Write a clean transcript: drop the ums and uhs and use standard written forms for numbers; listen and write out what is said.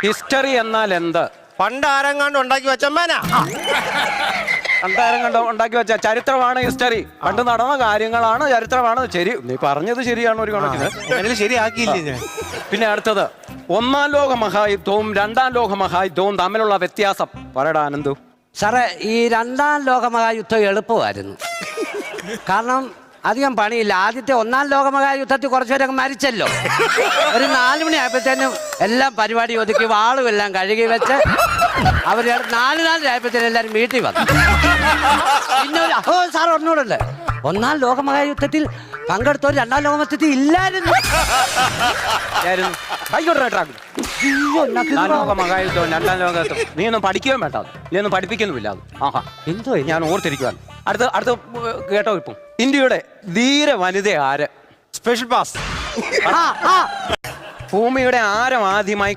History എന്നാൽ എന്ത്? പണ്ട് ആരെങ്ങാണ്ട് ഉണ്ടാക്കി വെച്ചമ്മേനാ. പണ്ടാരം കണ്ടോ ഉണ്ടാക്കി വെച്ച ചരിത്രമാണ് ഹിസ്റ്ററി. പണ്ട് നടന്ന കാര്യങ്ങളാണ് ചരിത്രമാണ്. ശരി, നീ പറഞ്ഞത് ശരിയാണ് ഒരു കണക്കിന്. അങ്ങനെ ശരിയാക്കിയില്ലേ ഞാൻ. പിന്നെ അടുത്തത്, ഒന്നാം ലോക മഹായുദ്ധവും രണ്ടാം ലോക മഹായുദ്ധവും തമ്മിലുള്ള വ്യത്യാസം പറയടാ ആനന്ദു. സാറേ, ഈ രണ്ടാം ലോകമഹായുദ്ധം എളുപ്പമായിരുന്നു. കാരണം അധികം പണിയില്ല. ആദ്യത്തെ ഒന്നാം ലോകമഹായുദ്ധത്തിൽ കുറച്ചുപേരൊക്കെ മരിച്ചല്ലോ. ഒരു 4 മണി ആയപ്പോഴത്തേനും എല്ലാം പരിപാടി ഒതുക്കി വാളും എല്ലാം കഴുകി വെച്ച് അവർ 4 ആയപ്പോഴത്തേനും എല്ലാവരും വീട്ടിൽ വന്നു. പിന്നെ സാർ ഒന്നുകൂടെ, ഒന്നാം ലോകമഹായുദ്ധത്തിൽ പങ്കെടുത്തവർ രണ്ടാം ലോകമഹായുദ്ധത്തിൽ ഇല്ലായിരുന്നു. മഹായുദ്ധവും രണ്ടാം ലോകത്തും നീ ഒന്നും പഠിക്കുകയും വേണ്ട, നീ ഒന്നും പഠിപ്പിക്കുന്നുമില്ല. അത് ആഹാ എന്തോ ഞാൻ ഓർത്തിരിക്കുവാൻ. അടുത്ത കേട്ടോ, ഇപ്പം ഇന്ത്യയുടെ ധീര വനിത ആര്? Special pass. ഭൂമിയുടെ ആരം ആദ്യമായി